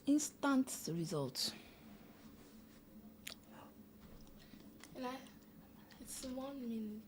Instant results. It's 1 minute.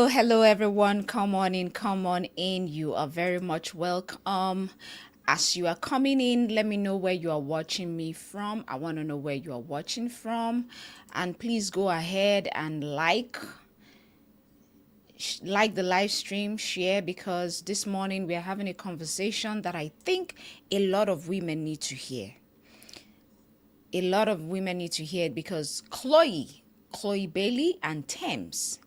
Hello everyone. Come on in. You are very much welcome. As you are coming in, let me know where you are watching me from. I want to know where you are watching from. And please go ahead and like the live stream, share, because this morning we are having a conversation that I think a lot of women need to hear. A lot of women need to hear it because Chlöe Bailey and Tems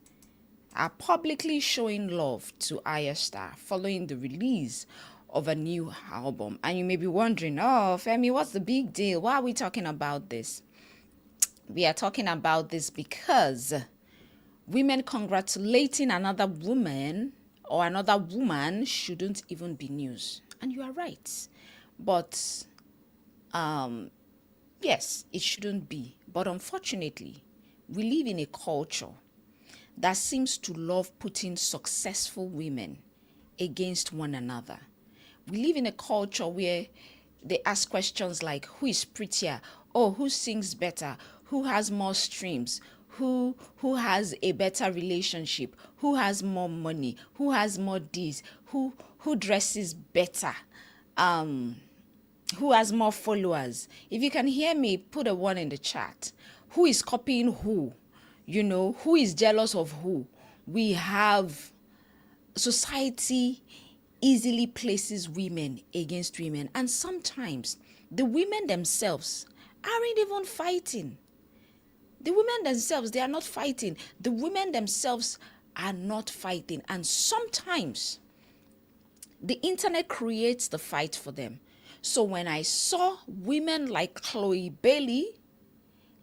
are publicly showing love to Ayra Starr following the release of a new album. And you may be wondering, oh, Femi, what's the big deal? Why are we talking about this? We are talking about this because women congratulating another woman or another woman shouldn't even be news. And you are right. But yes, it shouldn't be. But unfortunately, we live in a culture that seems to love putting successful women against one another. We live in a culture where they ask questions like, who is prettier? Oh, who sings better? Who has more streams? Who has a better relationship? Who has more money? Who has more this? Who dresses better? Who has more followers? If you can hear me, put a one in the chat. Who is copying who? You know, who is jealous of who? We have society easily places women against women, and sometimes the women themselves aren't even fighting. The women themselves, they are not fighting. The women themselves are not fighting, and sometimes the internet creates the fight for them. So when I saw women like Chlöe Bailey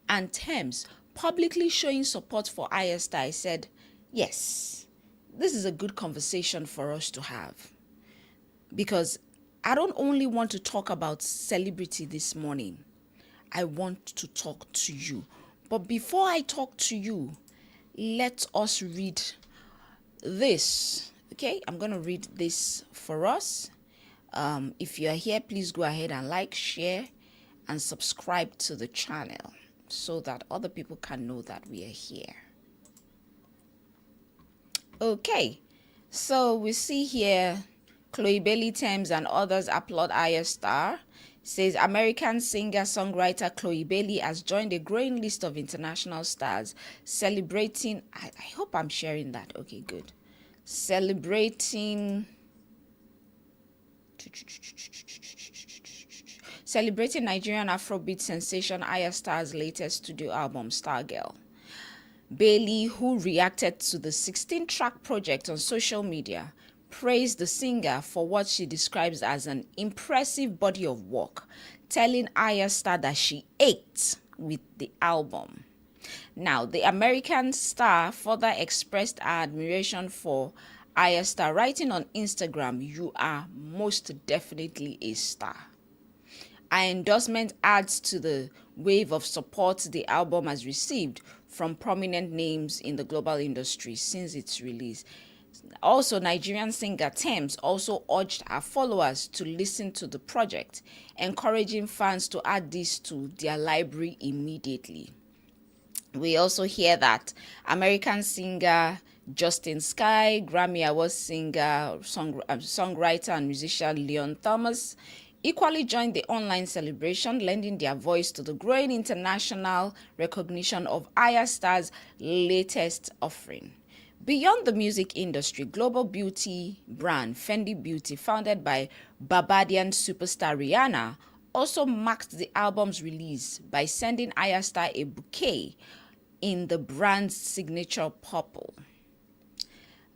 and Tems publicly showing support for Ayra Starr, I said, yes, this is a good conversation for us to have. Because I don't only want to talk about celebrity this morning. I want to talk to you. But before I talk to you, let us read this. Okay, I'm going to read this for us. If you are here, please go ahead and like, share, and subscribe to the channel so that other people can know that we are here. Okay, so we see here Chlöe Bailey, Tems, and others applaud Ayra Starr. Says American singer-songwriter Chlöe Bailey has joined a growing list of international stars celebrating. I hope I'm sharing that. Okay, good. Celebrating Nigerian Afrobeat sensation Ayra Starr's latest studio album, Starrgirl. Bailey, who reacted to the 16-track project on social media, praised the singer for what she describes as an impressive body of work, telling Ayra Starr that she ate with the album. Now, the American star further expressed her admiration for Ayra Starr, writing on Instagram, "You are most definitely a star." Our endorsement adds to the wave of support the album has received from prominent names in the global industry since its release. Also, Nigerian singer Tems also urged her followers to listen to the project, encouraging fans to add this to their library immediately. We also hear that American singer Justin Sky, Grammy Award singer, songwriter and musician Leon Thomas equally joined the online celebration, lending their voice to the growing international recognition of Ayra Starr's latest offering. Beyond the music industry, global beauty brand Fendi Beauty, founded by Barbadian superstar Rihanna, also marked the album's release by sending Ayra Starr a bouquet in the brand's signature purple.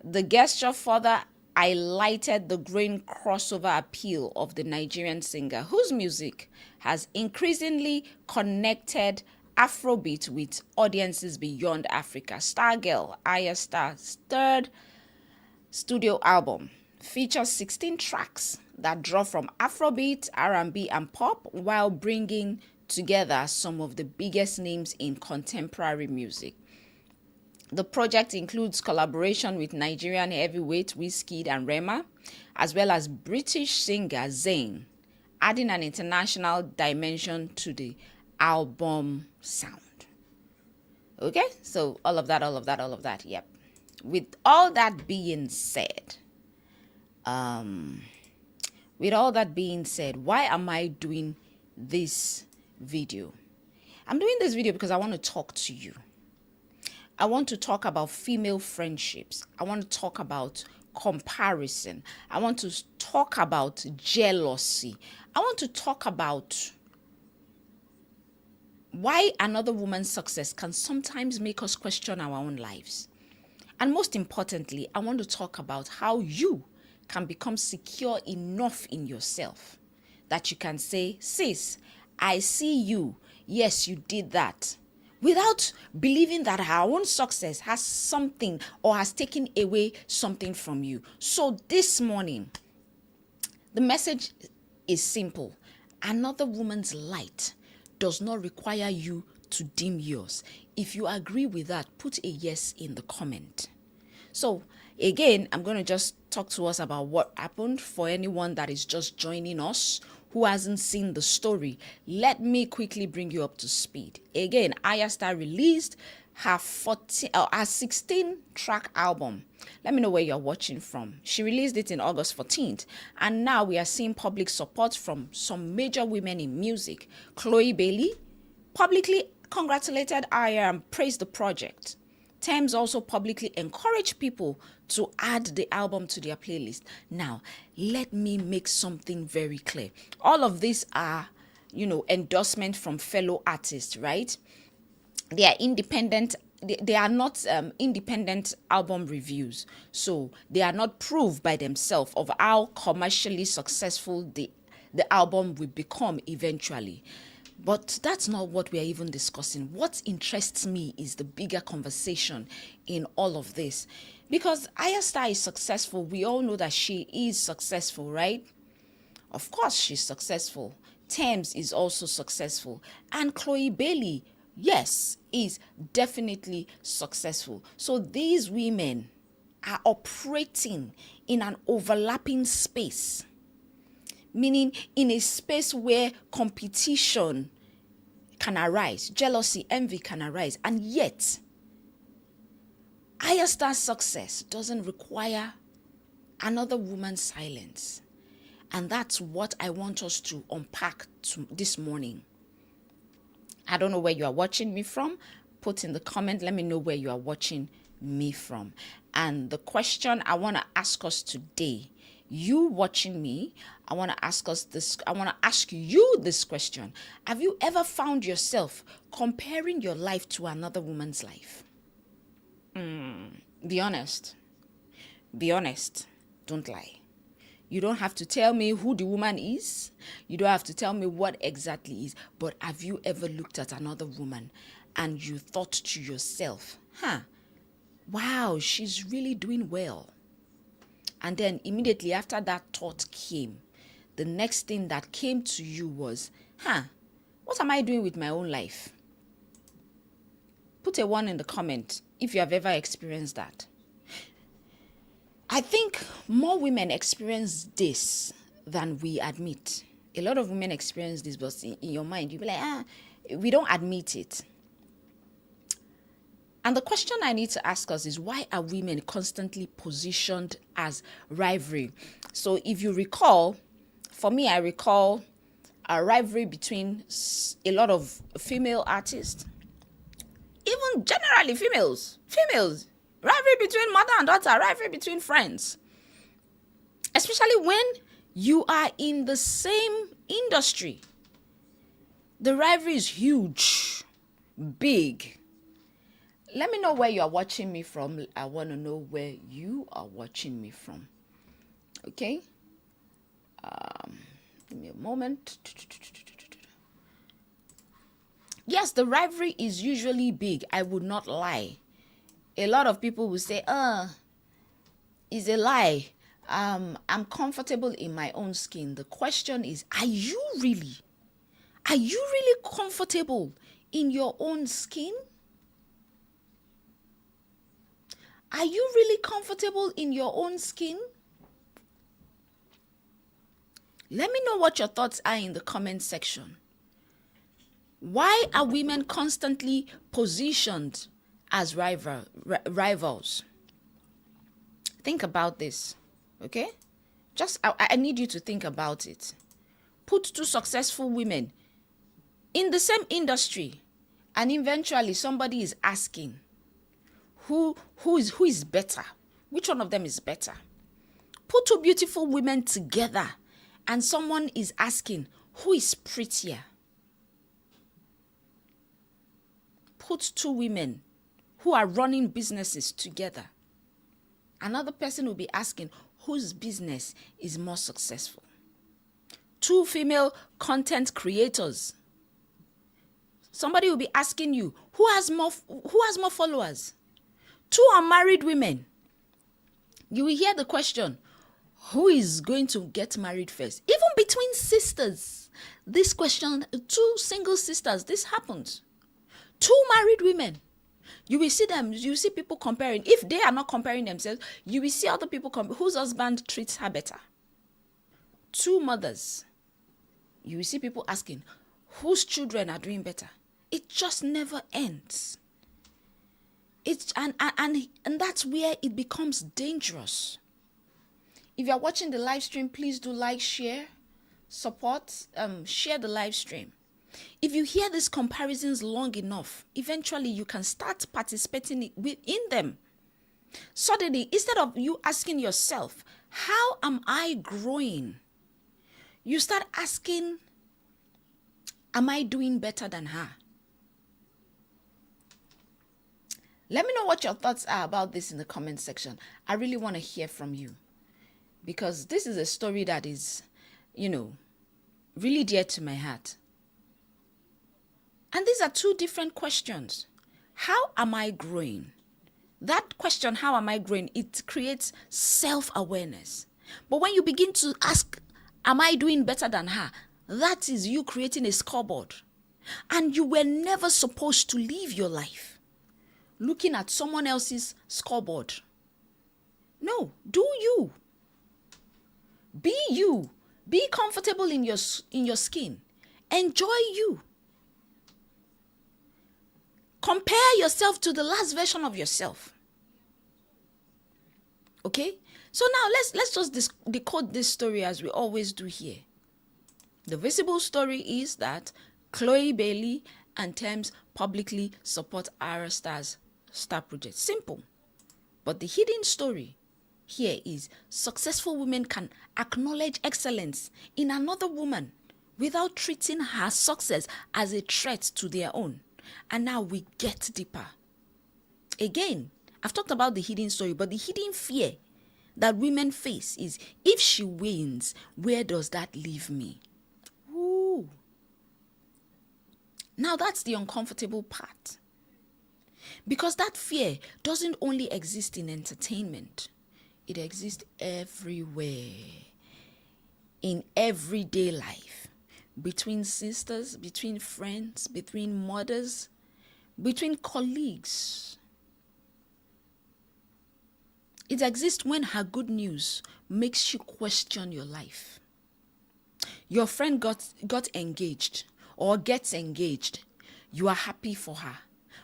The gesture further highlighted the growing crossover appeal of the Nigerian singer, whose music has increasingly connected Afrobeat with audiences beyond Africa. Starrgirl, Ayra Starr's third studio album, features 16 tracks that draw from Afrobeat, R&B, and pop, while bringing together some of the biggest names in contemporary music. The project includes collaboration with Nigerian heavyweight Wizkid and Rema, as well as British singer Zayn, adding an international dimension to the album sound. Okay, so all of that, yep. With all that being said, why am I doing this video? I'm doing this video because I want to talk to you. I want to talk about female friendships. I want to talk about comparison. I want to talk about jealousy. I want to talk about why another woman's success can sometimes make us question our own lives. And most importantly, I want to talk about how you can become secure enough in yourself that you can say, sis, I see you. Yes, you did that. without believing that her own success has something or has taken away something from you. So this morning, the message is simple. Another woman's light does not require you to dim yours. If you agree with that, put a yes in the comment. So again, I'm going to just talk to us about what happened for anyone that is just joining us who hasn't seen the story. Let me quickly bring you up to speed. Again, Ayra Starr released her 16-track album. Let me know where you're watching from. She released it in August 14th, and now we are seeing public support from some major women in music. Chlöe Bailey publicly congratulated Ayra and praised the project. Tems also publicly encouraged people to add the album to their playlist. Now, let me make something very clear. All of these are, endorsement from fellow artists, right? They are independent. They are not independent album reviews. So they are not proof by themselves of how commercially successful the album will become eventually. But that's not what we are even discussing. What interests me is the bigger conversation in all of this. Because Ayra Starr is successful. We all know that she is successful, right? Of course she's successful. Tems is also successful. And Chlöe Bailey, yes, is definitely successful. So these women are operating in an overlapping space. Meaning in a space where competition can arise, jealousy, envy can arise. And yet, Ayra Starr's success doesn't require another woman's silence. And that's what I want us to unpack this morning. I don't know where you are watching me from. Put in the comment, let me know where you are watching me from. And the question I want to ask us today, you watching me, I want to ask you this question. Have you ever found yourself comparing your life to another woman's life? Be honest. Be honest. Don't lie. You don't have to tell me who the woman is. You don't have to tell me what exactly is. But have you ever looked at another woman and you thought to yourself, wow, she's really doing well. And then immediately after that thought came, the next thing that came to you was, what am I doing with my own life? Put a 1 in the comment if you have ever experienced that. I think more women experience this than we admit. A lot of women experience this, but in your mind, you'll be like, we don't admit it. And the question I need to ask us is, why are women constantly positioned as rivalry? So if you recall, for me, I recall a rivalry between a lot of female artists, even generally females, rivalry between mother and daughter, rivalry between friends. Especially when you are in the same industry. The rivalry is huge, big. Let me know where you are watching me from. I want to know where you are watching me from. Okay? Give me a moment. Yes, the rivalry is usually big. I would not lie. A lot of people will say, it's a lie. I'm comfortable in my own skin. The question is, are you really comfortable in your own skin? Are you really comfortable in your own skin? Let me know what your thoughts are in the comment section. Why are women constantly positioned as rivals? Think about this, okay? I need you to think about it. Put 2 successful women in the same industry, and eventually somebody is asking, who is better? Which one of them is better? Put 2 beautiful women together and someone is asking, who is prettier? Put 2 women who are running businesses together. Another person will be asking, whose business is more successful? 2 female content creators. Somebody will be asking you, who has more followers? Two unmarried women. You will hear the question, who is going to get married first? Even between sisters, this question, two single sisters, this happens. Two married women. You will see them, you see people comparing. If they are not comparing themselves, you will see other people whose husband treats her better. Two mothers. You will see people asking, whose children are doing better? It just never ends. And that's where it becomes dangerous. If you're watching the live stream, please do like, share, support, share the live stream. If you hear these comparisons long enough, eventually you can start participating within them. Suddenly, instead of you asking yourself, how am I growing? You start asking, am I doing better than her? Let me know what your thoughts are about this in the comment section. I really want to hear from you, because this is a story that is, really dear to my heart. And these are two different questions. How am I growing? That question, how am I growing, it creates self-awareness. But when you begin to ask, am I doing better than her? That is you creating a scoreboard. And you were never supposed to live your life looking at someone else's scoreboard. No, do you. Be you. Be comfortable in your skin. Enjoy you. Compare yourself to the last version of yourself. Okay? So now let's just decode this story as we always do here. The visible story is that Chlöe Bailey and Tems publicly support Ayra Starr's Star project. Simple. But the hidden story here is successful women can acknowledge excellence in another woman without treating her success as a threat to their own. And now we get deeper. Again, I've talked about the hidden story, but the hidden fear that women face is, if she wins, where does that leave me? Ooh. Now that's the uncomfortable part. Because that fear doesn't only exist in entertainment. It exists everywhere. In everyday life. Between sisters, between friends, between mothers, between colleagues. It exists when her good news makes you question your life. Your friend got engaged or gets engaged. You are happy for her.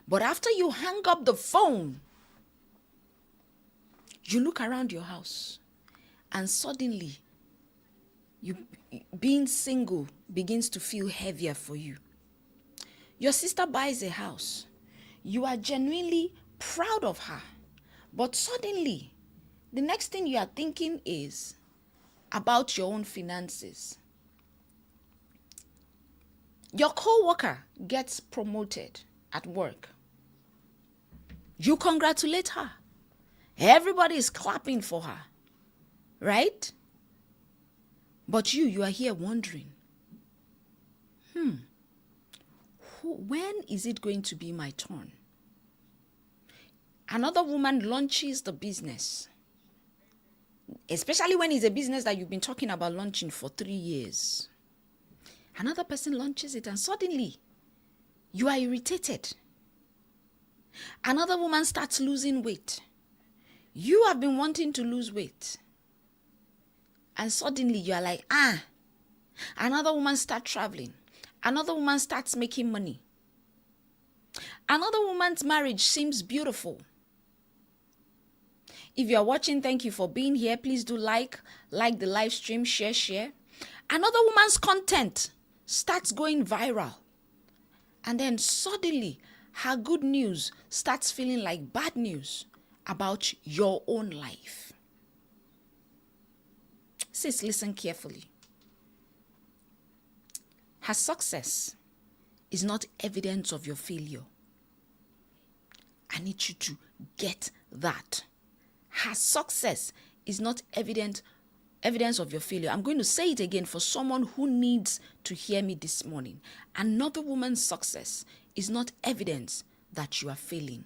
But after you hang up the phone, you look around your house and suddenly being single begins to feel heavier for you. Your sister buys a house. You are genuinely proud of her. But suddenly, the next thing you are thinking is about your own finances. Your co-worker gets promoted at work. You congratulate her. Everybody is clapping for her, right? But you are here wondering, when is it going to be my turn? Another woman launches the business, especially when it's a business that you've been talking about launching for 3 years. Another person launches it and suddenly you are irritated. Another woman starts losing weight. You have been wanting to lose weight. And suddenly you are like, Another woman starts traveling. Another woman starts making money. Another woman's marriage seems beautiful. If you are watching, thank you for being here. Please do like the live stream, share. Another woman's content starts going viral. And then suddenly, her good news starts feeling like bad news about your own life. Sis, listen carefully. Her success is not evidence of your failure. I need you to get that. Her success is not evidence evidence of your failure. I'm going to say it again for someone who needs to hear me this morning. Another woman's success is not evidence that you are failing.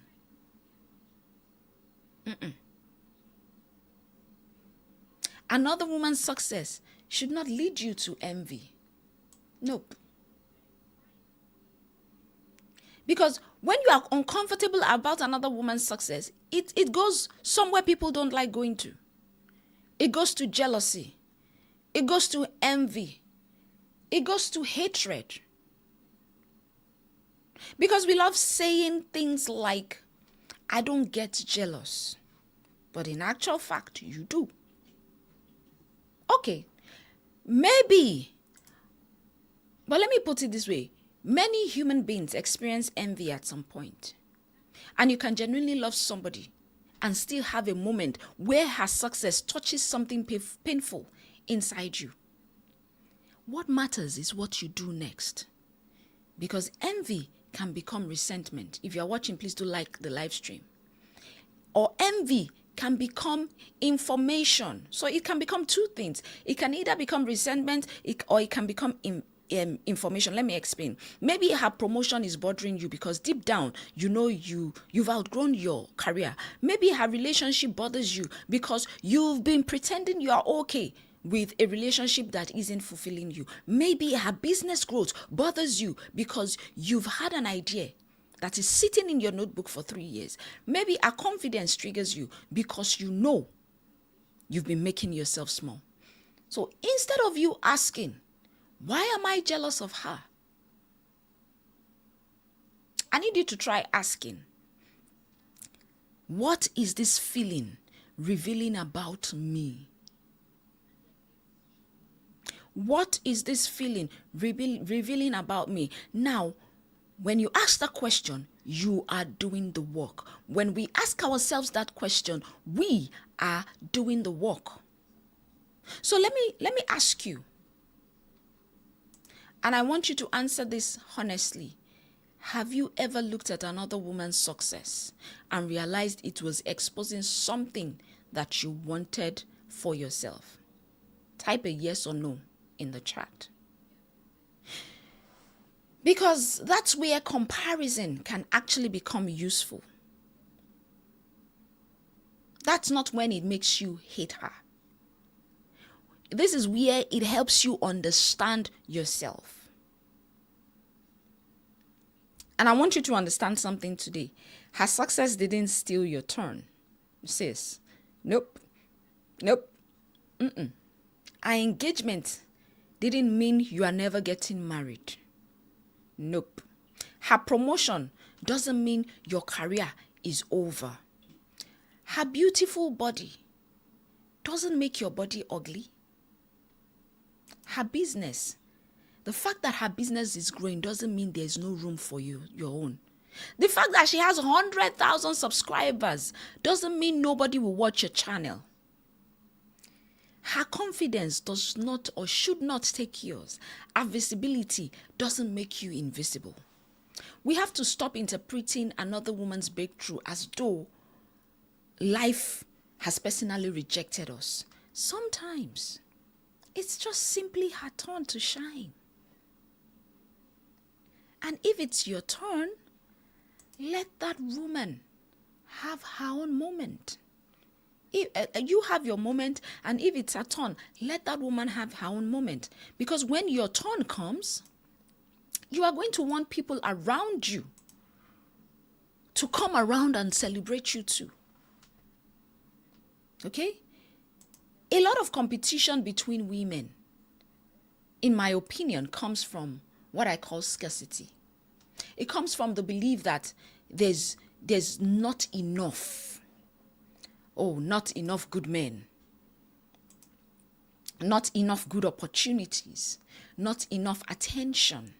Another woman's success should not lead you to envy. Nope. Because when you are uncomfortable about another woman's success, it goes somewhere people don't like going to. It goes to jealousy. It goes to envy. It goes to hatred. Because we love saying things like, I don't get jealous. But in actual fact, you do. Okay, maybe. But let me put it this way. Many human beings experience envy at some point. And you can genuinely love somebody and still have a moment where her success touches something painful inside you. What matters is what you do next. Because envy can become resentment. If you're watching, please do like the live stream. Or envy can become information. So it can become two things. It can either become resentment or it can become information. Let me explain. Maybe her promotion is bothering you because deep down, you know you've outgrown your career. Maybe her relationship bothers you because you've been pretending you are okay with a relationship that isn't fulfilling you. Maybe her business growth bothers you because you've had an idea that is sitting in your notebook for 3 years. Maybe her confidence triggers you because you know you've been making yourself small. So instead of you asking, why am I jealous of her? I need you to try asking, what is this feeling revealing about me? What is this feeling revealing about me? Now, when you ask that question, you are doing the work. When we ask ourselves that question, we are doing the work. So let me ask you, and I want you to answer this honestly. Have you ever looked at another woman's success and realized it was exposing something that you wanted for yourself? Type a yes or no in the chat. Because that's where comparison can actually become useful. That's not when it makes you hate her. This is where it helps you understand yourself. And I want you to understand something today. Her success didn't steal your turn. Sis, nope. Our engagement didn't mean you are never getting married. Nope. Her promotion doesn't mean your career is over. Her beautiful body doesn't make your body ugly. Her business, the fact that her business is growing doesn't mean there's no room for you, your own. The fact that she has 100,000 subscribers doesn't mean nobody will watch your channel. Her confidence does not or should not take yours. Her visibility doesn't make you invisible. We have to stop interpreting another woman's breakthrough as though life has personally rejected us. Sometimes it's just simply her turn to shine. And if it's your turn, let that woman have her own moment. If you have your moment, and if it's her turn, let that woman have her own moment. Because when your turn comes, you are going to want people around you to come around and celebrate you too. Okay? A lot of competition between women, in my opinion, comes from what I call scarcity. It comes from the belief that there's not enough. Oh, not enough good men. Not enough good opportunities. Not enough attention.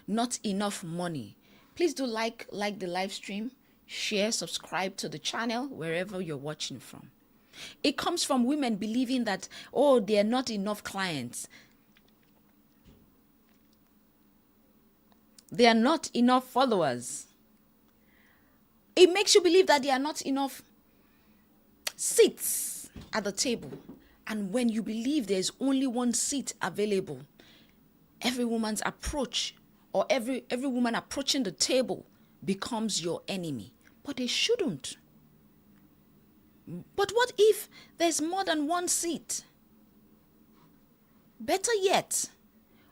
Not enough money. Please do like the live stream, share, subscribe to the channel wherever you're watching from. It comes from women believing that, oh, there are not enough clients. There are not enough followers. It makes you believe that there are not enough seats at the table. And when you believe there's only one seat available, every woman's approach or every woman approaching the table becomes your enemy. But they shouldn't. But what if there's more than one seat? Better yet,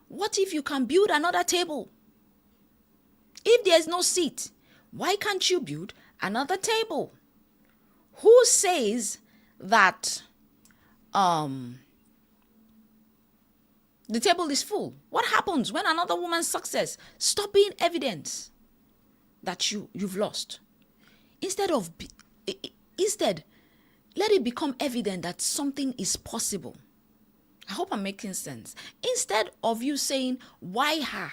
what if you can build another table? If there's no seat, why can't you build another table? Who says that the table is full? What happens when another woman's success stop being evidence that you've lost? Instead, let it become evident that something is possible. I hope I'm making sense. Instead of you saying, why her?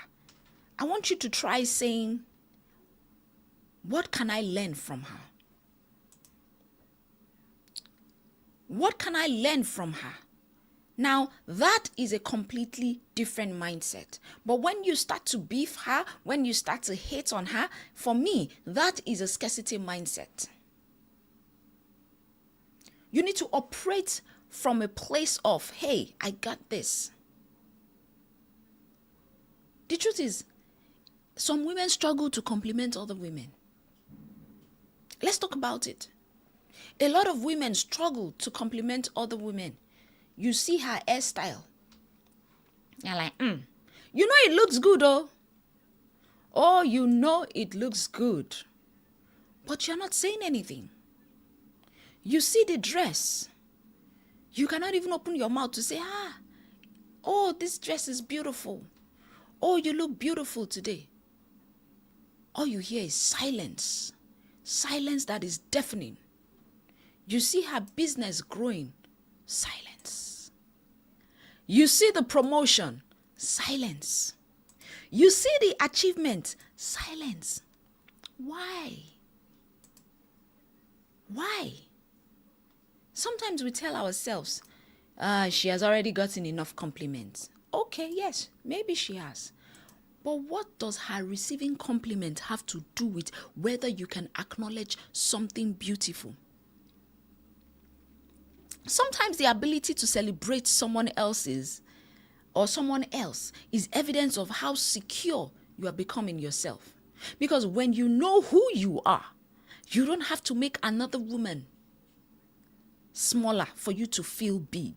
I want you to try saying, what can I learn from her? What can I learn from her? Now, that is a completely different mindset. But when you start to beef her, when you start to hate on her, for me, that is a scarcity mindset. You need to operate from a place of, hey, I got this. The truth is, some women struggle to compliment other women. Let's talk about it. A lot of women struggle to compliment other women. You see her hairstyle. You're like, you know it looks good, oh. Oh, you know it looks good. But you're not saying anything. You see the dress. You cannot even open your mouth to say, oh, this dress is beautiful. Oh, you look beautiful today. All you hear is silence. Silence that is deafening. You see her business growing. Silence. You see the promotion. Silence. You see the achievement. Silence. Why? Why? Sometimes we tell ourselves, she has already gotten enough compliments. Okay, yes, maybe she has. But what does her receiving compliment have to do with whether you can acknowledge something beautiful? Sometimes the ability to celebrate someone else's or someone else is evidence of how secure you are becoming yourself. Because when you know who you are, you don't have to make another woman smaller for you to feel big.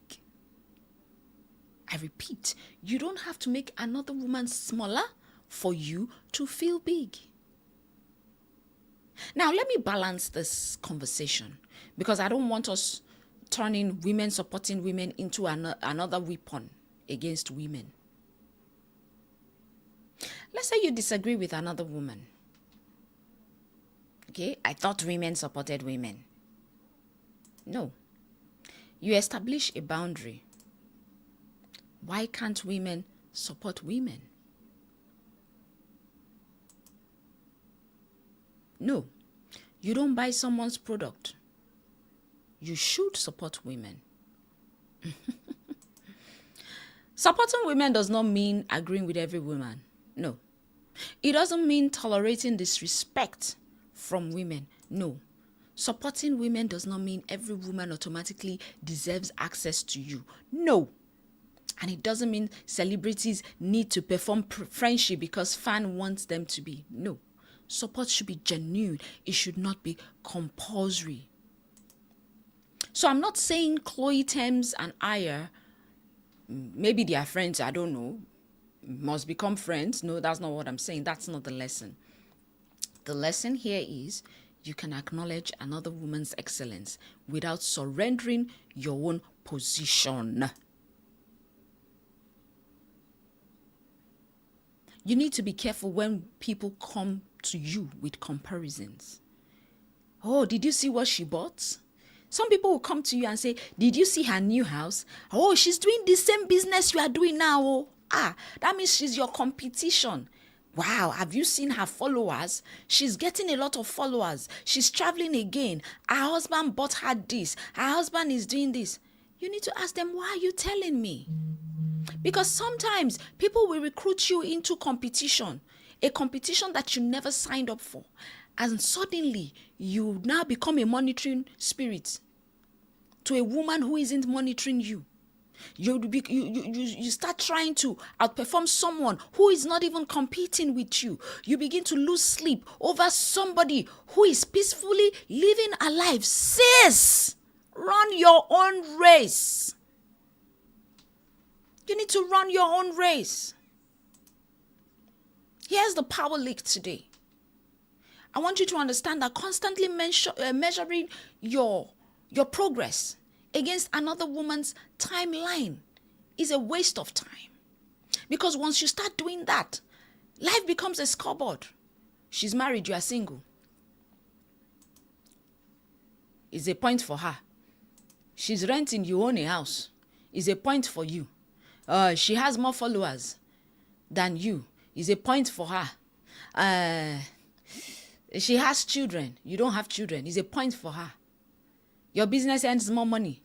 I repeat, you don't have to make another woman smaller for you to feel big. Now, let me balance this conversation because I don't want us turning women supporting women into another weapon against women. Let's say you disagree with another woman. Okay, I thought women supported women. No. You establish a boundary. Why can't women support women? No. You don't buy someone's product. You should support women. Supporting women does not mean agreeing with every woman. No. It doesn't mean tolerating disrespect from women. No. Supporting women does not mean every woman automatically deserves access to you. No. And it doesn't mean celebrities need to perform friendship because fan wants them to be. No. Support should be genuine. It should not be compulsory. So I'm not saying Chlöe, Tems, and Ayra, maybe they are friends, I don't know, must become friends. No, that's not what I'm saying. That's not the lesson. The lesson here is you can acknowledge another woman's excellence without surrendering your own position. You need to be careful when people come to you with comparisons. Oh, did you see what she bought? Some people will come to you and say, did you see her new house? Oh, she's doing the same business you are doing now. Oh, that means she's your competition. Wow, have you seen her followers? She's getting a lot of followers. She's traveling again. Her husband bought her this. Her husband is doing this. You need to ask them, why are you telling me? Because sometimes people will recruit you into competition, a competition that you never signed up for. And suddenly, you now become a monitoring spirit. to a woman who isn't monitoring you. You start trying to outperform someone who is not even competing with you. You begin to lose sleep over somebody who is peacefully living a life. Sis, run your own race. You need to run your own race. Here's the power leak today. I want you to understand that constantly measuring your progress against another woman's timeline is a waste of time. Because once you start doing that, life becomes a scoreboard. She's married, you are single. It's a point for her. She's renting, you own a house. It's a point for you. She has more followers than you. It's a point for her. She has children. You don't have children. It's a point for her. Your business earns more money.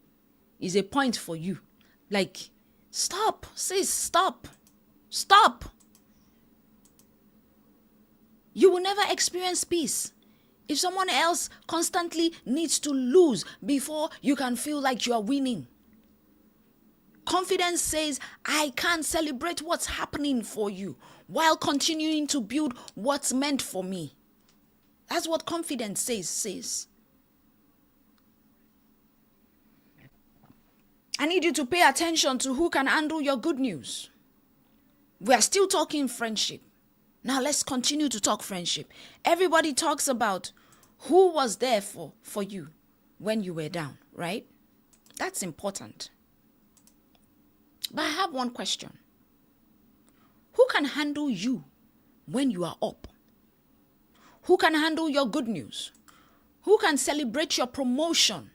Is a point for you. Like, stop, sis, stop. Stop. You will never experience peace if someone else constantly needs to lose before you can feel like you are winning. Confidence says, I can celebrate what's happening for you while continuing to build what's meant for me. That's what confidence says, sis. I need you to pay attention to who can handle your good news. We are still talking friendship. Now let's continue to talk friendship. Everybody talks about who was there for you when you were down, right? That's important. But I have one question. Who can handle you when you are up? Who can handle your good news? Who can celebrate your promotion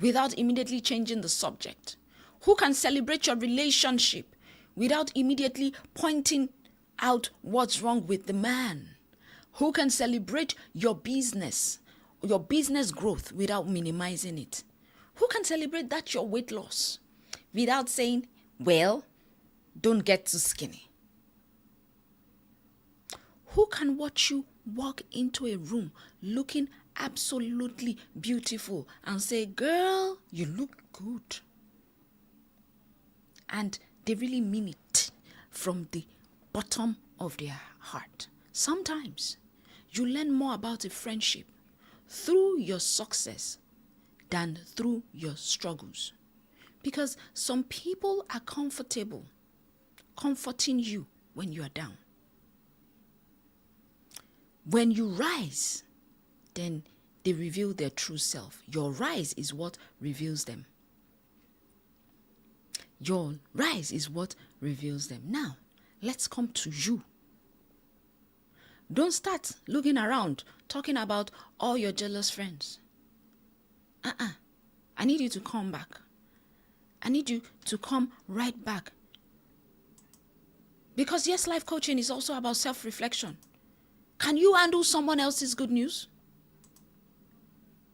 without immediately changing the subject? Who can celebrate your relationship without immediately pointing out what's wrong with the man? Who can celebrate your business growth without minimizing it? Who can celebrate that your weight loss without saying, well, don't get too skinny? Who can watch you walk into a room looking absolutely beautiful and say, girl, you look good? And they really mean it from the bottom of their heart. Sometimes you learn more about a friendship through your success than through your struggles. Because some people are comfortable comforting you when you are down. When you rise, then they reveal their true self. Your rise is what reveals them. Your rise is what reveals them. Now, let's come to you. Don't start looking around, talking about all your jealous friends. I need you to come back. I need you to come right back. Because yes, life coaching is also about self-reflection. Can you handle someone else's good news?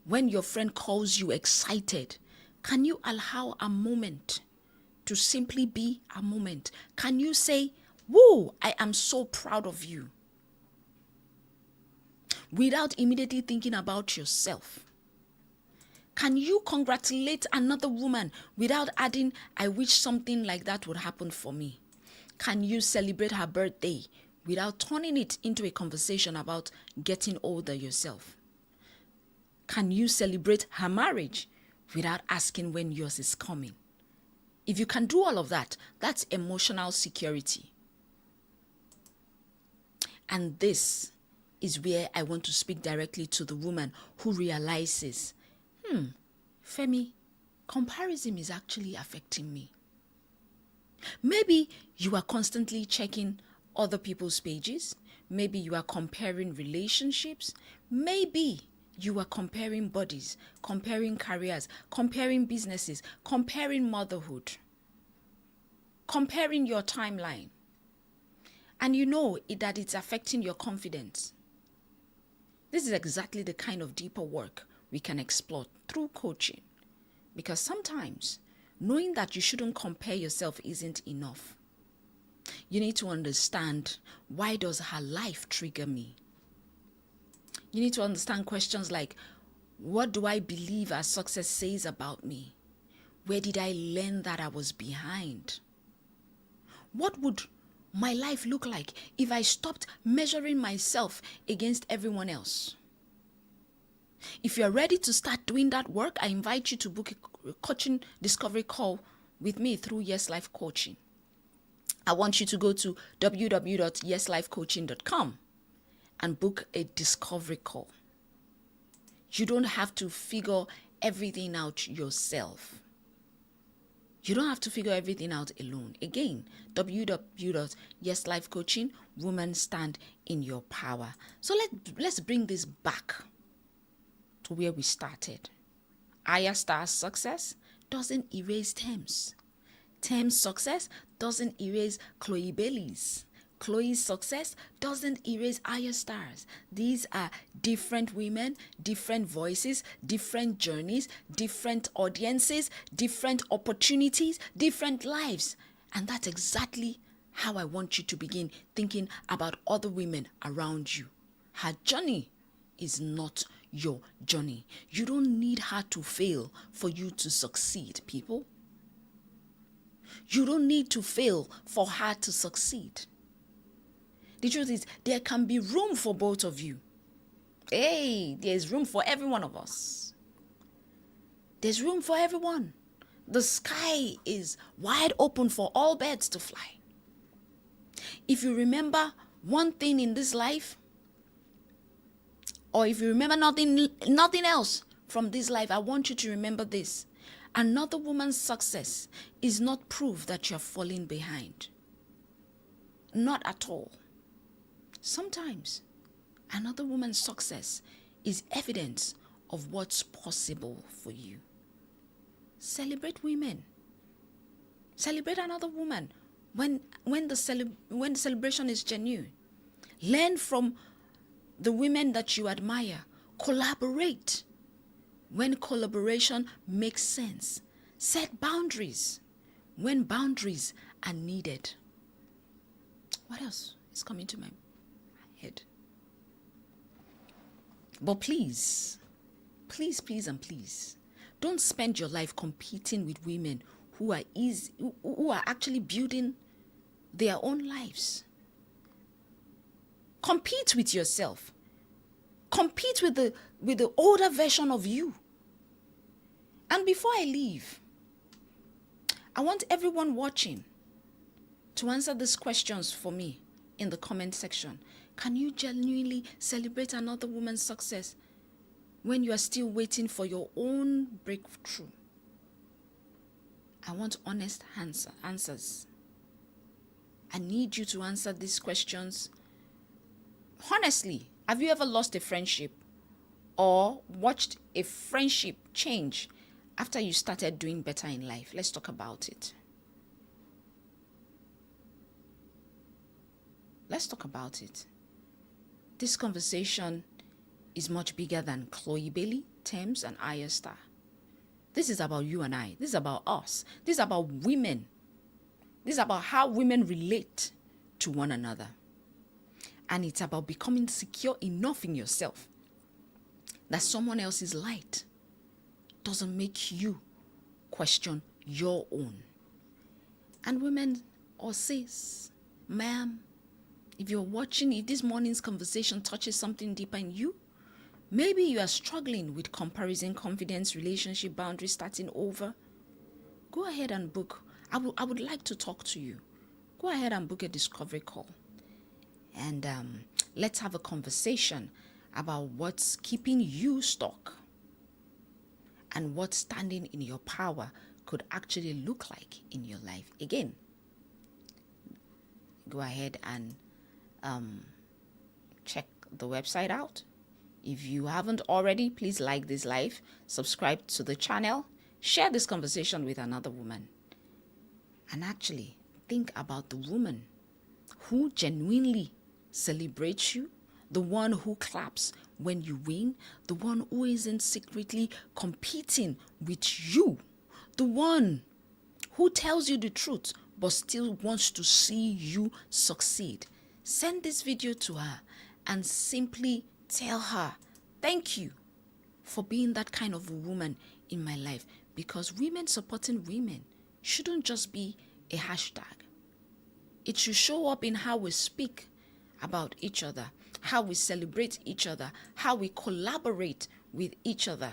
When your friend calls you excited, can you allow a moment to simply be a moment? Can you say, whoa, I am so proud of you, without immediately thinking about yourself? Can you congratulate another woman without adding, I wish something like that would happen for me? Can you celebrate her birthday without turning it into a conversation about getting older yourself? Can you celebrate her marriage without asking when yours is coming? If you can do all of that, that's emotional security. And this is where I want to speak directly to the woman who realizes, Femi, comparison is actually affecting me. Maybe you are constantly checking other people's pages. Maybe you are comparing relationships. Maybe you are comparing bodies, comparing careers, comparing businesses, comparing motherhood, comparing your timeline. And you know that it's affecting your confidence. This is exactly the kind of deeper work we can explore through coaching. Because sometimes knowing that you shouldn't compare yourself isn't enough. You need to understand, why does her life trigger me? You need to understand questions like, What do I believe our success says about me? Where did I learn that I was behind? What would my life look like if I stopped measuring myself against everyone else? If you're ready to start doing that work, I invite you to book a coaching discovery call with me through Yes Life Coaching. I want you to go to www.yeslifecoaching.com and book a discovery call. You don't have to figure everything out yourself. You don't have to figure everything out alone. Again, www.yeslifecoaching, women stand in your power. So let's bring this back to where we started. Ayra Starr's success doesn't erase Tems. Tems' success doesn't erase Chlöe Bailey's. Chlöe's success doesn't erase Ayra Starr's. These are different women, different voices, different journeys, different audiences, different opportunities, different lives. And that's exactly how I want you to begin thinking about other women around you. Her journey is not your journey. You don't need her to fail for you to succeed, people. You don't need to fail for her to succeed. The truth is, there can be room for both of you. Hey, there's room for every one of us. There's room for everyone. The sky is wide open for all birds to fly. If you remember one thing in this life, or if you remember nothing else from this life, I want you to remember this. Another woman's success is not proof that you're falling behind. Not at all. Sometimes another woman's success is evidence of what's possible for you. Celebrate women. Celebrate another woman when the celebration is genuine. Learn from the women that you admire. Collaborate when collaboration makes sense. Set boundaries when boundaries are needed. What else is coming to my head? But please, and please, don't spend your life competing with women who are actually building their own lives. Compete with yourself. Compete with the older version of you. And before I leave, I want everyone watching to answer these questions for me in the comment section. Can you genuinely celebrate another woman's success when you are still waiting for your own breakthrough? I want honest answers. I need you to answer these questions honestly. Have you ever lost a friendship or watched a friendship change after you started doing better in life? Let's talk about it. Let's talk about it. This conversation is much bigger than Chlöe Bailey, Tems, and Ayra Starr. This is about you and I. This is about us. This is about women. This is about how women relate to one another. And it's about becoming secure enough in yourself that someone else's light doesn't make you question your own. And women or sis, ma'am, if you're watching, if this morning's conversation touches something deeper in you, maybe you are struggling with comparison, confidence, relationship boundaries, starting over, go ahead and book. I would like to talk to you. Go ahead and book a discovery call. And let's have a conversation about what's keeping you stuck and what standing in your power could actually look like in your life. Again, go ahead and check the website out. If you haven't already, please like this live, subscribe to the channel, share this conversation with another woman, and actually think about the woman who genuinely celebrates you, the one who claps when you win, the one who isn't secretly competing with you, the one who tells you the truth but still wants to see you succeed. Send this video to her and simply tell her, thank you for being that kind of a woman in my life, because women supporting women shouldn't just be a hashtag. It should show up in how we speak about each other, how we celebrate each other, how we collaborate with each other,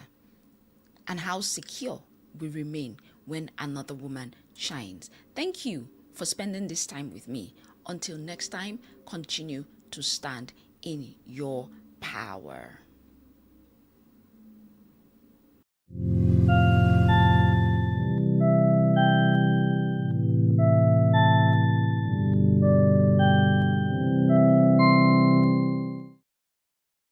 and how secure we remain when another woman shines. Thank you for spending this time with me. Until next time, continue to stand in your power.